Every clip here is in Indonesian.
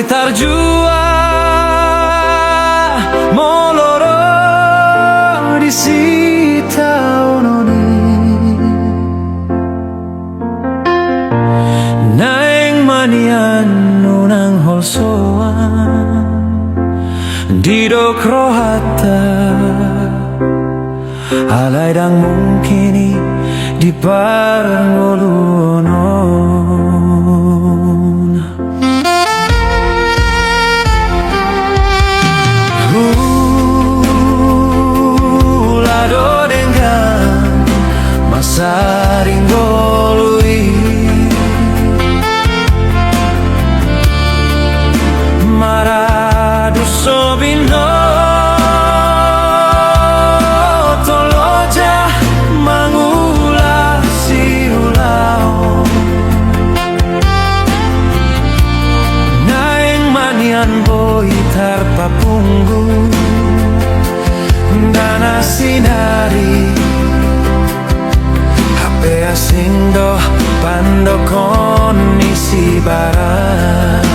tarjua moloro di sita ononi naeng manian nunang holsoan didok rohata alai dang mungkini di parangoluonon lado dengan masa ringgolui maradu sobino toloja mangulasi ulao naeng manian boi tarpa punggu dana sinari HP asing doh pandokon isi barang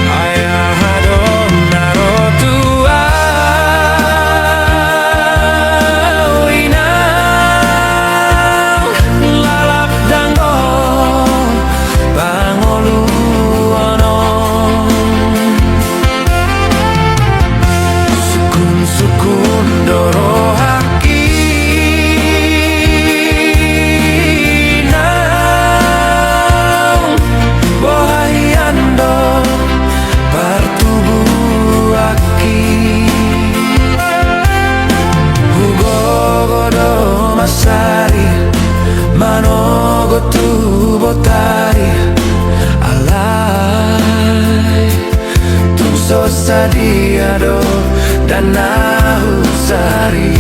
ayah adon naro tua winang lalap dangol pangoluono sukun doro haki nang bohayando partubuh aki hugogodo masari manogo tu botari alai tung sosadiado dan nahusari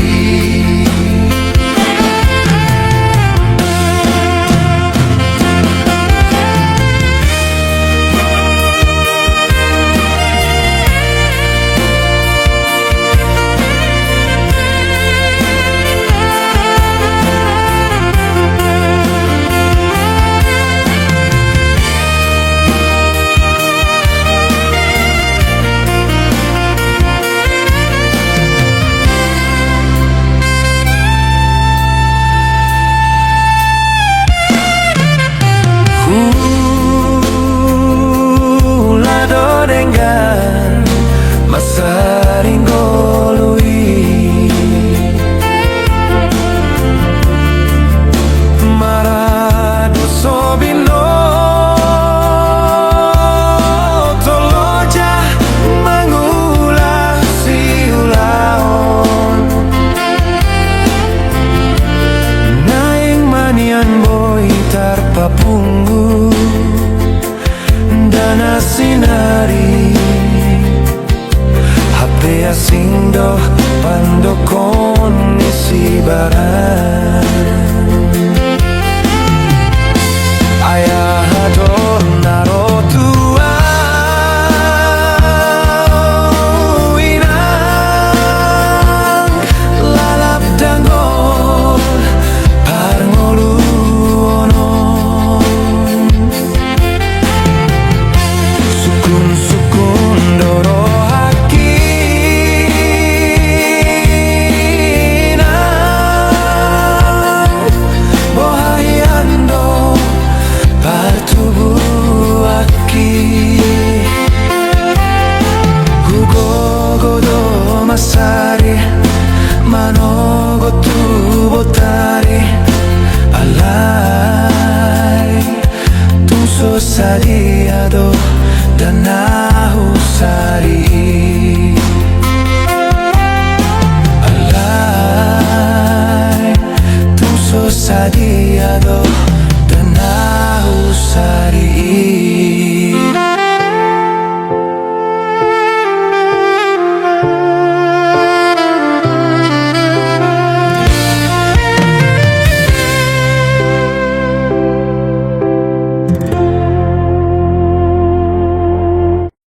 lado dengan masa ringgolui maradu sobino toloja mangulasi ulaon naeng manian boi tarpa punggu dana sinari HP asing doh pandokon isi barang ayah adon naro tua winang lalap dangol parangoluono sukun doro haki nang bohayando partubuh aki hugogodo masari manogo tu botari alai tung sosadiado dan nahusari alai tung sosadiado